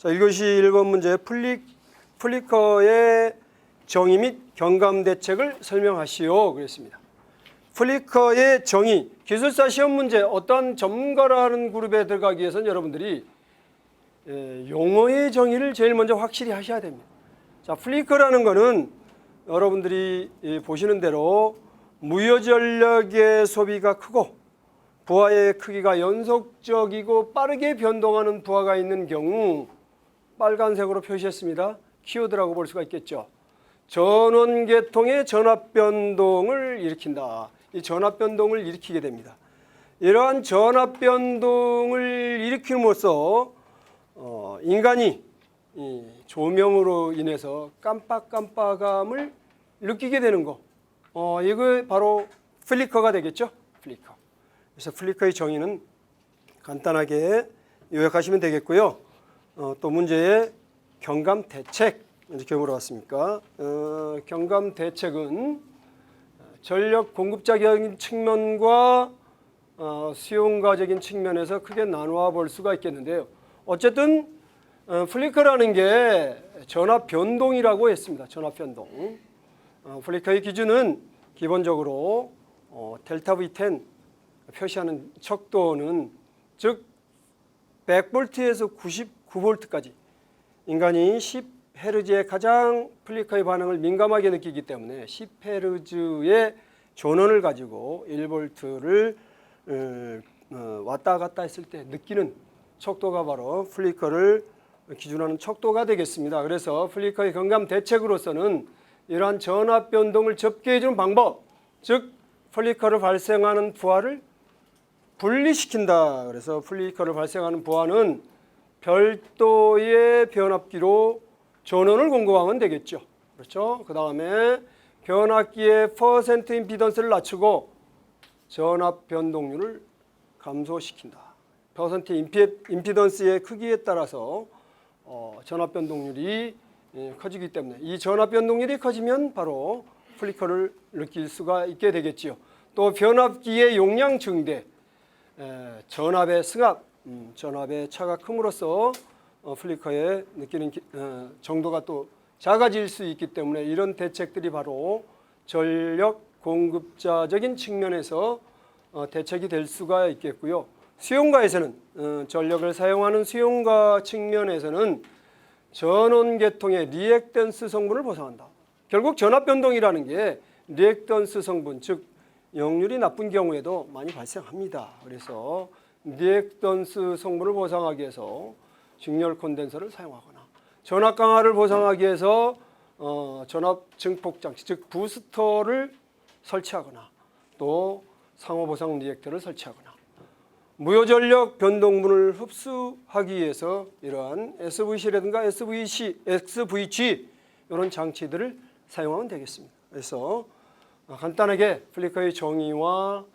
자, 1교시 1번 문제 플리커의 정의 및 경감 대책을 설명하시오 그랬습니다. 플리커의 정의, 기술사 시험 문제 어떤 전문가라는 그룹에 들어가기 위해서는 여러분들이 용어의 정의를 제일 먼저 확실히 하셔야 됩니다. 자, 플리커라는 거는 여러분들이 보시는 대로 무효전력의 소비가 크고 부하의 크기가 연속적이고 빠르게 변동하는 부하가 있는 경우 빨간색으로 표시했습니다. 키워드라고 볼 수가 있겠죠. 전원계통의 전압변동을 일으킨다. 이 전압변동을 일으키게 됩니다. 이러한 전압변동을 일으킴으로써 인간이 이 조명으로 인해서 깜빡깜빡함을 느끼게 되는 거. 이거 바로 플리커가 되겠죠. 플리커. 그래서 플리커의 정의는 간단하게 요약하시면 되겠고요. 또 문제의 경감 대책 이렇게 물어봤습니까? 경감 대책은 전력 공급자적인 측면과 수용가적인 측면에서 크게 나누어 볼 수가 있겠는데요. 어쨌든 플리커라는 게 전압 변동이라고 했습니다. 전압 변동. 플리커의 기준은 기본적으로 델타 V10 표시하는 척도는 즉 100볼트에서 99볼트까지 인간이 10헤르츠의 가장 플리커의 반응을 민감하게 느끼기 때문에 10헤르츠의 전원을 가지고 1볼트를 왔다 갔다 했을 때 느끼는 척도가 바로 플리커를 기준하는 척도가 되겠습니다. 그래서 플리커의 경감 대책으로서는 이러한 전압 변동을 접게해 주는 방법, 즉 플리커를 발생하는 부하를 분리시킨다. 그래서 플리커를 발생하는 부하는 별도의 변압기로 전원을 공급하면 되겠죠. 그렇죠? 그 다음에 변압기의 퍼센트 임피던스를 낮추고 전압 변동률을 감소시킨다. 퍼센트 임피던스의 크기에 따라서 전압 변동률이 커지기 때문에 이 전압 변동률이 커지면 바로 플리커를 느낄 수가 있게 되겠지요. 또 변압기의 용량 증대, 전압의 승합, 전압의 차가 큼으로써 플리커에 느끼는 정도가 또 작아질 수 있기 때문에 이런 대책들이 바로 전력 공급자적인 측면에서 대책이 될 수가 있겠고요. 수용가에서는 전력을 사용하는 수용가 측면에서는 전원계통의 리액턴스 성분을 보상한다. 결국 전압 변동이라는 게 리액턴스 성분, 즉 역률이 나쁜 경우에도 많이 발생합니다. 그래서 리액턴스 성분을 보상하기 위해서 직렬 콘덴서를 사용하거나 전압 강화를 보상하기 위해서 전압 증폭 장치, 즉 부스터를 설치하거나 또 상호 보상 리액터를 설치하거나 무효전력 변동분을 흡수하기 위해서 이러한 SVC라든가 SVG 이런 장치들을 사용하면 되겠습니다. 그래서 간단하게 플리커의 정의와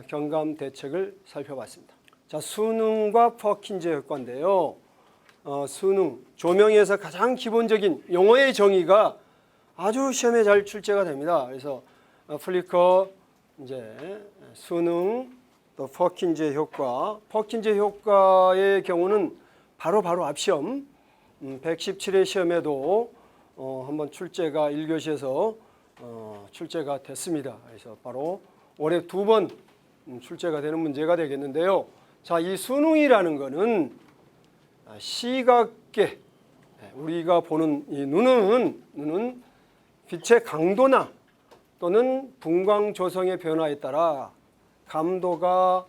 경감 대책을 살펴봤습니다. 자, 수능과 퍼킨즈 효과인데요. 수능, 조명에서 가장 기본적인 용어의 정의가 아주 시험에 잘 출제가 됩니다. 그래서 플리커, 이제 수능, 또 퍼킨즈 효과. 퍼킨즈 효과의 경우는 바로 앞 시험 117회 시험에도 한번 출제가 1교시에서 출제가 됐습니다. 그래서 바로 올해 2번 출제가 되는 문제가 되겠는데요. 자, 이 수능이라는 거는 시각계, 우리가 보는 이 눈은 빛의 강도나 또는 분광 조성의 변화에 따라 감도를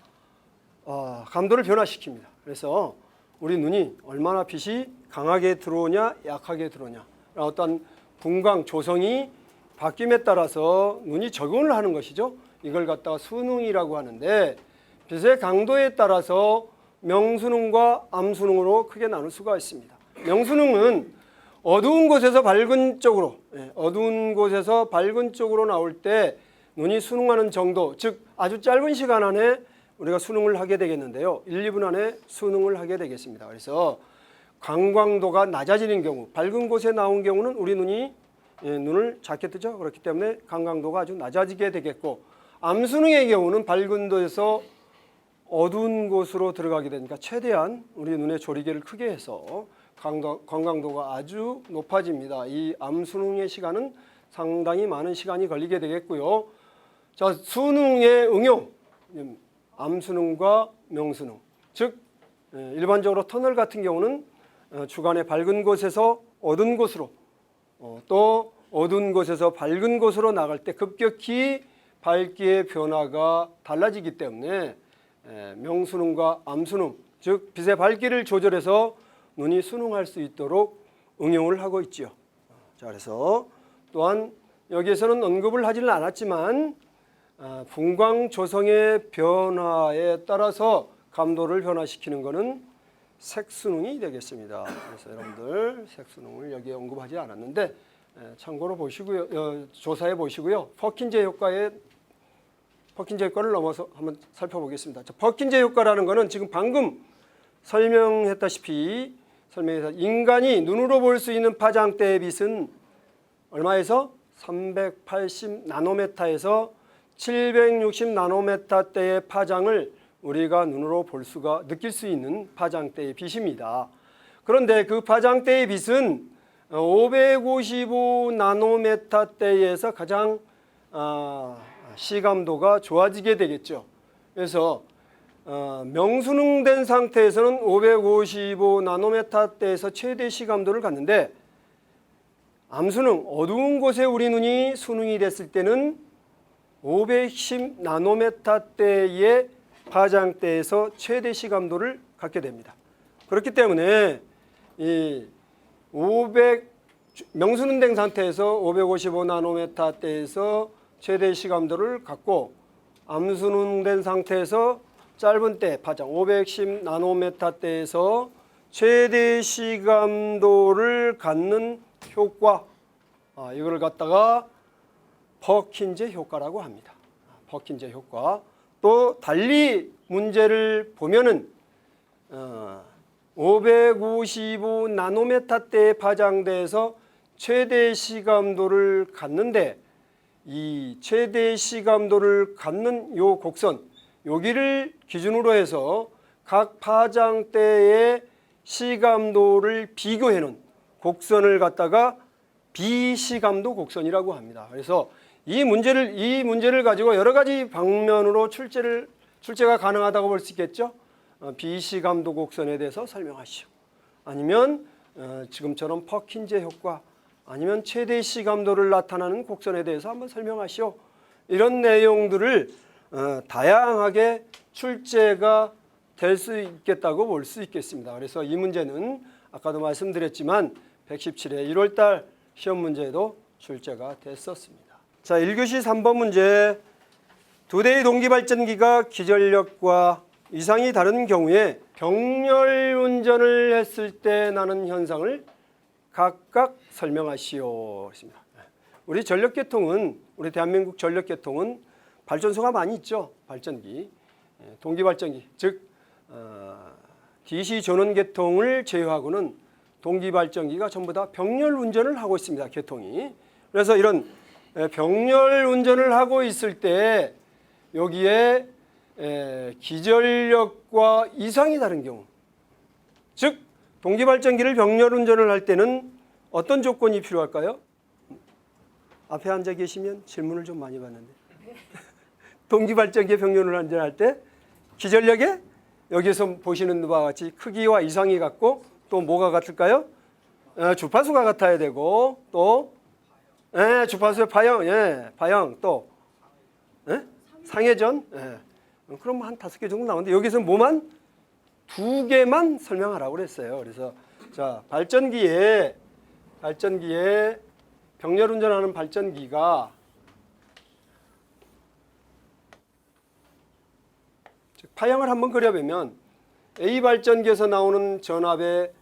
변화시킵니다. 그래서 우리 눈이 얼마나 빛이 강하게 들어오냐 약하게 들어오냐 어떤 분광 조성이 바뀜에 따라서 눈이 적응을 하는 것이죠. 이걸 갖다가 수능이라고 하는데 빛의 강도에 따라서 명수능과 암수능으로 크게 나눌 수가 있습니다. 명수능은 어두운 곳에서 밝은 쪽으로 나올 때 눈이 수능하는 정도, 즉 아주 짧은 시간 안에 우리가 수능을 하게 되겠는데요. 1, 2분 안에 수능을 하게 되겠습니다. 그래서 광광도가 낮아지는 경우, 밝은 곳에 나온 경우는 우리 눈이 눈을 작게 뜨죠. 그렇기 때문에 광광도가 아주 낮아지게 되겠고, 암수능의 경우는 밝은 곳에서 어두운 곳으로 들어가게 되니까 최대한 우리 눈의 조리개를 크게 해서 건강도가 아주 높아집니다. 이 암수능의 시간은 상당히 많은 시간이 걸리게 되겠고요. 자, 수능의 응용, 암수능과 명수능. 즉 일반적으로 터널 같은 경우는 주간에 밝은 곳에서 어두운 곳으로 또 어두운 곳에서 밝은 곳으로 나갈 때 급격히 밝기의 변화가 달라지기 때문에 명수능과 암수능, 즉 빛의 밝기를 조절해서 눈이 수능할 수 있도록 응용을 하고 있지요. 자, 그래서 또한 여기에서는 언급을 하지는 않았지만 분광 조성의 변화에 따라서 감도를 변화시키는 것은 색수능이 되겠습니다. 그래서 여러분들 색수능을 여기에 언급하지 않았는데 참고로 보시고요, 조사해 보시고요. 퍼킨제 효과를 넘어서 한번 살펴보겠습니다. 자, 퍼킨제 효과라는 것은 지금 방금 설명해서 인간이 눈으로 볼 수 있는 파장대의 빛은 얼마에서 380 나노메타에서 760 나노메타대의 파장을 우리가 눈으로 느낄 수 있는 파장대의 빛입니다. 그런데 그 파장대의 빛은 555 나노메타대에서 가장 시감도가 좋아지게 되겠죠. 그래서 명수능된 상태에서는 555 나노메타대에서 최대 시감도를 갖는데 암수능, 어두운 곳에 우리 눈이 수능이 됐을 때는 510 나노메타대의 파장대에서 최대 시감도를 갖게 됩니다. 그렇기 때문에 이 명수능된 상태에서 555 나노메타대에서 최대 시감도를 갖고 암수능된 상태에서 짧은 때 파장 510 나노메타대에서 최대 시감도를 갖는 효과, 이걸 갖다가 퍼킨제 효과라고 합니다. 퍼킨제 효과. 또 달리 문제를 보면은 555 나노메타대의 파장대에서 최대 시감도를 갖는데 이 최대 시감도를 갖는 요 곡선, 여기를 기준으로 해서 각 파장대의 시감도를 비교해 놓은 곡선을 갖다가 비시감도 곡선이라고 합니다. 그래서 이 문제를 가지고 여러 가지 방면으로 출제가 가능하다고 볼 수 있겠죠. 비시감도 곡선에 대해서 설명하시오. 아니면 지금처럼 퍼킨제 효과, 아니면 최대 시감도를 나타나는 곡선에 대해서 한번 설명하시오. 이런 내용들을 다양하게 출제가 될 수 있겠다고 볼 수 있겠습니다. 그래서 이 문제는 아까도 말씀드렸지만 117회 1월달 시험 문제에도 출제가 됐었습니다. 자, 1교시 3번 문제. 두 대의 동기발전기가 기전력과 이상이 다른 경우에 병렬 운전을 했을 때 나는 현상을 각각 설명하시오. 우리 전력계통은, 우리 대한민국 전력계통은 발전소가 많이 있죠. 발전기, 동기발전기, 즉 DC 전원계통을 제외하고는 동기발전기가 전부 다 병렬 운전을 하고 있습니다. 계통이. 그래서 이런 병렬 운전을 하고 있을 때 여기에 기전력과 이상이 다른 경우, 즉 동기발전기를 병렬 운전을 할 때는 어떤 조건이 필요할까요? 앞에 앉아 계시면 질문을 좀 많이 받는데 동기발전기의 병렬 운전할 때 기전력에 여기서 보시는 바와 같이 크기와 이상이 같고 또 뭐가 같을까요? 주파수가 같아야 되고 또 주파수의 파형 또 상회전, 그럼 한 5개 정도 나오는데 여기서 뭐만 2개만 설명하라고 그랬어요. 그래서 자, 발전기에 병렬 운전하는 발전기가 파형을 한번 그려보면 A 발전기에서 나오는 전압의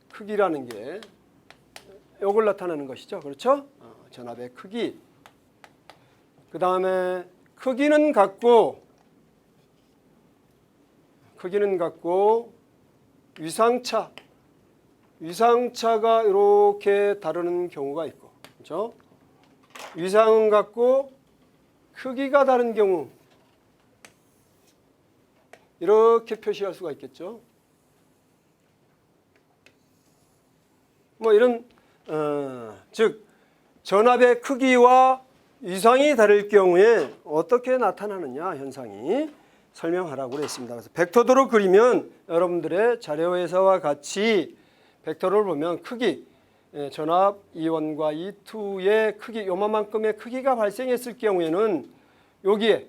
크기라는 게 이걸 나타내는 것이죠. 그렇죠? 전압의 크기. 그 다음에 크기는 같고 위상차가 이렇게 다르는 경우가 있고, 그렇죠? 위상은 같고 크기가 다른 경우 이렇게 표시할 수가 있겠죠. 뭐 이런 즉 전압의 크기와 위상이 다를 경우에 어떻게 나타나느냐 현상이 설명하라고 그랬습니다. 그래서 벡터도로 그리면 여러분들의 자료에서와 같이 벡터를 보면 크기, 전압 E1과 E2의 크기, 요만큼의 크기가 발생했을 경우에는 여기에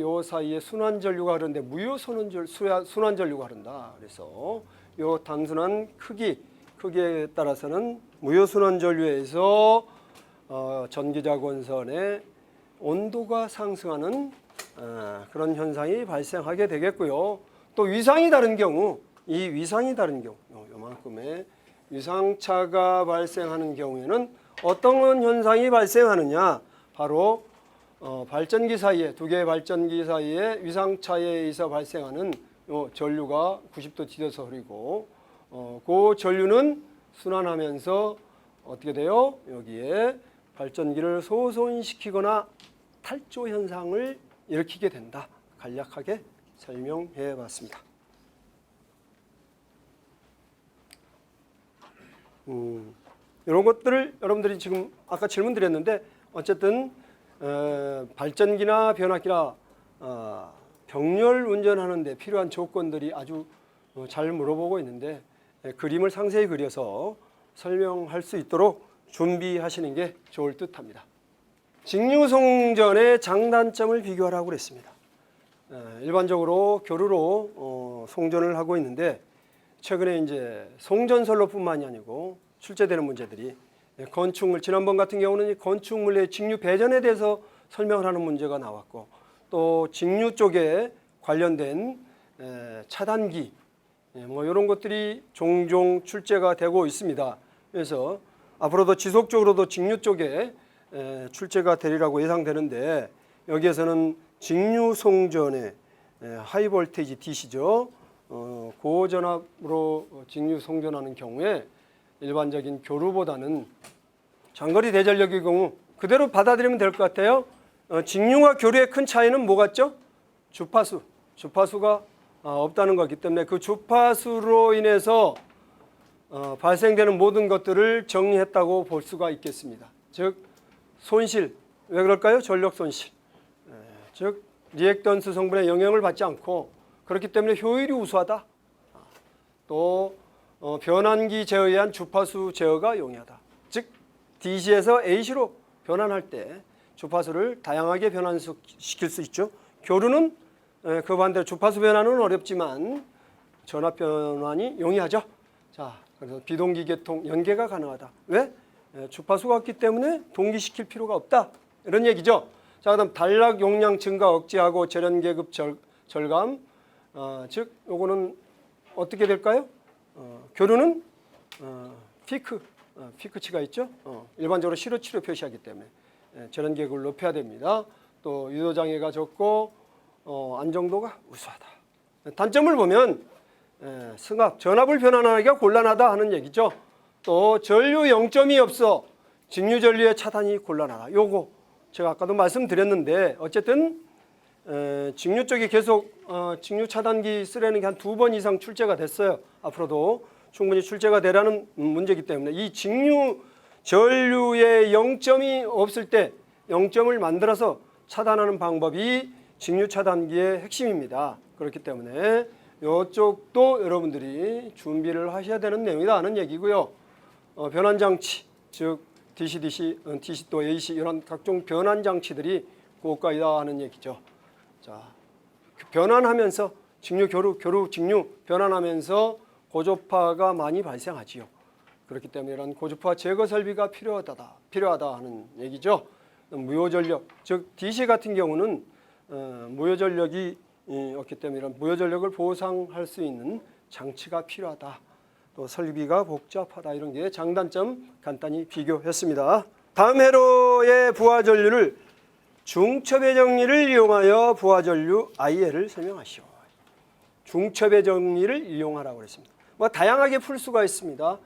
요 사이에 순환전류가 흐르는데 무효 순환전류가 흐른다. 그래서 요 단순한 크기에 따라서는 무효 순환전류에서 전기자권선의 온도가 상승하는 그런 현상이 발생하게 되겠고요. 또 위상이 다른 경우, 이 위상이 다른 경우, 요만큼의 위상차가 발생하는 경우에는 어떤 현상이 발생하느냐? 바로 발전기 사이에, 두 개의 발전기 사이에 위상차에 의해서 발생하는 요 전류가 90도 뒤져서 흐르고, 그 전류는 순환하면서 어떻게 돼요? 여기에 발전기를 소손시키거나 탈조 현상을 일으키게 된다. 간략하게 설명해 봤습니다. 이런 것들을 여러분들이 지금 아까 질문 드렸는데 어쨌든 발전기나 변압기나 병렬 운전하는 데 필요한 조건들이 아주 잘 물어보고 있는데 그림을 상세히 그려서 설명할 수 있도록 준비하시는 게 좋을 듯합니다. 직류송전의 장단점을 비교하라고 그랬습니다. 일반적으로 교류로 송전을 하고 있는데 최근에 이제 송전선로뿐만이 아니고 출제되는 문제들이 건축물, 지난번 같은 경우는 건축물의 직류 배전에 대해서 설명을 하는 문제가 나왔고, 또 직류 쪽에 관련된 차단기 뭐 이런 것들이 종종 출제가 되고 있습니다. 그래서 앞으로도 지속적으로도 직류 쪽에 출제가 되리라고 예상되는데, 여기에서는 직류 송전의 하이 볼테이지 DC죠. 고전압으로 직류 송전하는 경우에 일반적인 교류보다는 장거리 대전력의 경우 그대로 받아들이면 될 것 같아요. 직류와 교류의 큰 차이는 뭐 같죠? 주파수가 없다는 거기 때문에 그 주파수로 인해서 발생되는 모든 것들을 정리했다고 볼 수가 있겠습니다. 즉 손실, 왜 그럴까요? 전력 손실. 즉 리액턴스 성분의 영향을 받지 않고, 그렇기 때문에 효율이 우수하다. 또 변환기 제어에 의한 주파수 제어가 용이하다. 즉 DC에서 AC로 변환할 때 주파수를 다양하게 변환시킬 수 있죠. 교류는 그 반대로 주파수 변환은 어렵지만 전압 변환이 용이하죠. 자, 그래서 비동기 계통 연계가 가능하다. 왜? 주파수가 없기 때문에 동기시킬 필요가 없다. 이런 얘기죠. 자, 그다음 단락 용량 증가 억제하고 절연 계급 절감. 즉 요거는 어떻게 될까요? 교류는 피크치가 있죠. 일반적으로 시료치료 표시하기 때문에 절연 계급을 높여야 됩니다. 또 유도장애가 적고 안정도가 우수하다. 단점을 보면 승합, 전압을 변환하기가 곤란하다 하는 얘기죠. 또 전류 0점이 없어 직류 전류의 차단이 곤란하다. 요거 제가 아까도 말씀드렸는데 어쨌든 직류 쪽이 계속 직류 차단기 쓰려는 게 한 2번 이상 출제가 됐어요. 앞으로도 충분히 출제가 되라는 문제이기 때문에 이 직류 전류의 0점이 없을 때 0점을 만들어서 차단하는 방법이 직류 차단기의 핵심입니다. 그렇기 때문에 이쪽도 여러분들이 준비를 하셔야 되는 내용이다 하는 얘기고요. 변환장치, 즉 DC 또 AC 이런 각종 변환장치들이 고가이다 하는 얘기죠. 자, 변환하면서 직류 교류 직류 변환하면서 고주파가 많이 발생하지요. 그렇기 때문에 이런 고주파 제거 설비가 필요하다 하는 얘기죠. 무효전력, 즉 DC 같은 경우는 무효전력이 없기 때문에 이런 무효전력을 보상할 수 있는 장치가 필요하다. 또 설비가 복잡하다. 이런 게 장단점 간단히 비교했습니다. 다음 회로의 부하전류를 중첩의 정리를 이용하여 부하전류 IL을 설명하시오. 중첩의 정리를 이용하라고 했습니다. 뭐 다양하게 풀 수가 있습니다.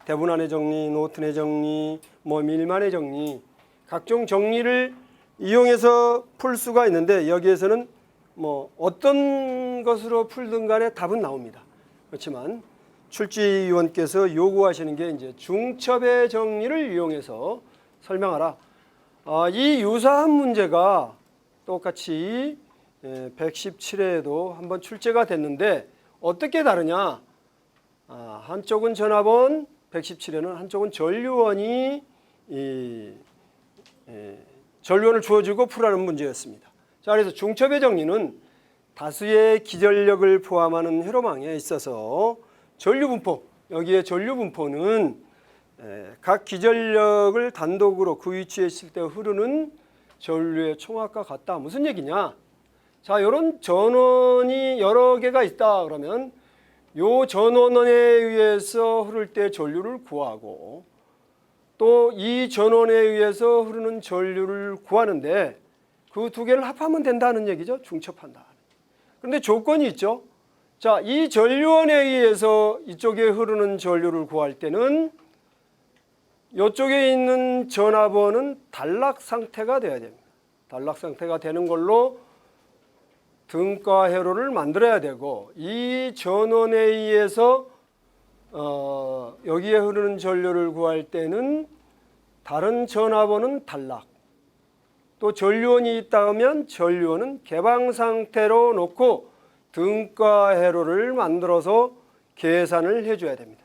대분한의 정리, 노튼의 정리, 밀만의 정리, 각종 정리를 이용해서 풀 수가 있는데 여기에서는 뭐 어떤 것으로 풀든 간에 답은 나옵니다. 그렇지만 출제위원께서 요구하시는 게 이제 중첩의 정리를 이용해서 설명하라. 이 유사한 문제가 똑같이 117회에도 한번 출제가 됐는데 어떻게 다르냐? 한쪽은 전압원, 117회는 한쪽은 전류원이 전류원을 주어주고 풀하는 문제였습니다. 자, 그래서 중첩의 정리는 다수의 기전력을 포함하는 회로망에 있어서 전류 분포, 여기에 전류 분포는 각 기전력을 단독으로 그 위치에 있을 때 흐르는 전류의 총합과 같다. 무슨 얘기냐? 자, 이런 전원이 여러 개가 있다 그러면 요 전원에 의해서 흐를 때 전류를 구하고 또 이 전원에 의해서 흐르는 전류를 구하는데 그 두 개를 합하면 된다는 얘기죠. 중첩한다. 그런데 조건이 있죠. 자, 이 전류원에 의해서 이쪽에 흐르는 전류를 구할 때는 이쪽에 있는 전압원은 단락 상태가 돼야 됩니다. 단락 상태가 되는 걸로 등가 회로를 만들어야 되고 이 전원에 의해서 여기에 흐르는 전류를 구할 때는 다른 전압원은 단락, 또 전류원이 있다 하면 전류원은 개방 상태로 놓고 등가 회로를 만들어서 계산을 해줘야 됩니다.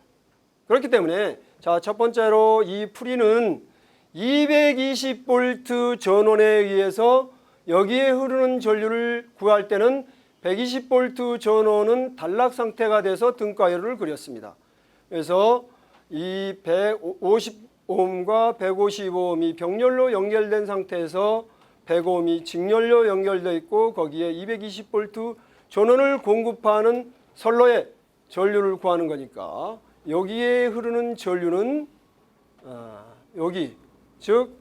그렇기 때문에 자, 첫 번째로 이 풀이는 220V 전원에 의해서 여기에 흐르는 전류를 구할 때는 120V 전원은 단락 상태가 돼서 등가 회로를 그렸습니다. 그래서 이 150Ω과 155Ω이 병렬로 연결된 상태에서 105Ω이 직렬로 연결되어 있고 거기에 220V 전원을 공급하는 선로에 전류를 구하는 거니까 여기에 흐르는 전류는 여기 즉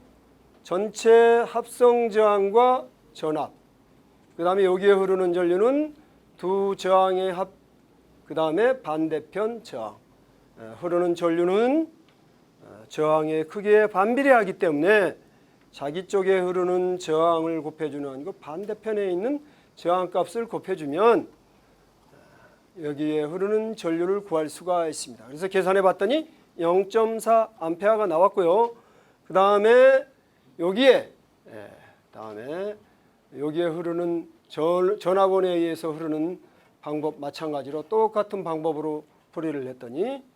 전체 합성 저항과 전압, 그 다음에 여기에 흐르는 전류는 두 저항의 합, 그 다음에 반대편 저항. 흐르는 전류는 저항의 크기에 반비례하기 때문에 자기 쪽에 흐르는 저항을 곱해주는 그 반대편에 있는 저항값을 곱해주면 여기에 흐르는 전류를 구할 수가 있습니다. 그래서 계산해 봤더니 0.4A가 나왔고요. 그 다음에 여기에 흐르는 전압원에 의해서 흐르는 방법 마찬가지로 똑같은 방법으로 풀이를 했더니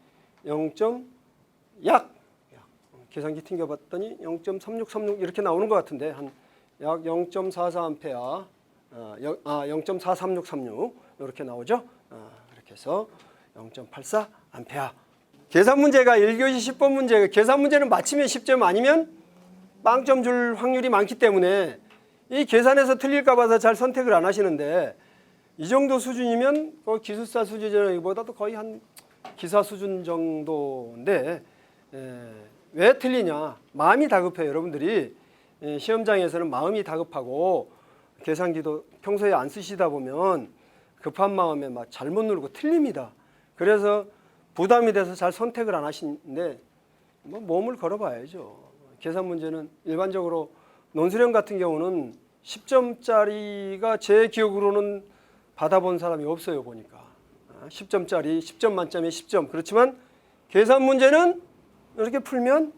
계산기 튕겨봤더니 0.3636 이렇게 나오는 것 같은데 한 약 0.44A 0.43636 이렇게 나오죠. 이렇게 해서 0.84A. 계산 문제가 1교시 10번 문제, 계산 문제는 맞히면 10점 아니면 빵점 줄 확률이 많기 때문에 이 계산에서 틀릴까 봐서 잘 선택을 안 하시는데 이 정도 수준이면 기술사 수준이보다도 거의 한 기사 수준 정도인데 왜 틀리냐? 마음이 다급해요. 여러분들이 시험장에서는 마음이 다급하고 계산기도 평소에 안 쓰시다 보면 급한 마음에 막 잘못 누르고 틀립니다. 그래서 부담이 돼서 잘 선택을 안 하시는데 몸을 걸어봐야죠. 계산 문제는 일반적으로 논술형 같은 경우는 10점짜리가 제 기억으로는 받아본 사람이 없어요. 보니까 10점짜리 10점 만점에 10점. 그렇지만 계산 문제는 이렇게 풀면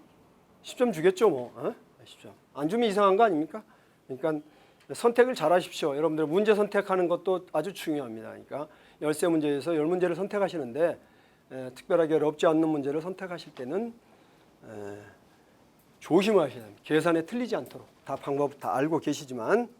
10점 주겠죠. 뭐 10점. 안 주면 이상한 거 아닙니까? 그러니까 선택을 잘 하십시오. 여러분들 문제 선택하는 것도 아주 중요합니다. 그러니까 13문제에서 10문제를 선택하시는데 특별하게 어렵지 않는 문제를 선택하실 때는 조심하셔야 됩니다. 계산에 틀리지 않도록. 다 방법 다 알고 계시지만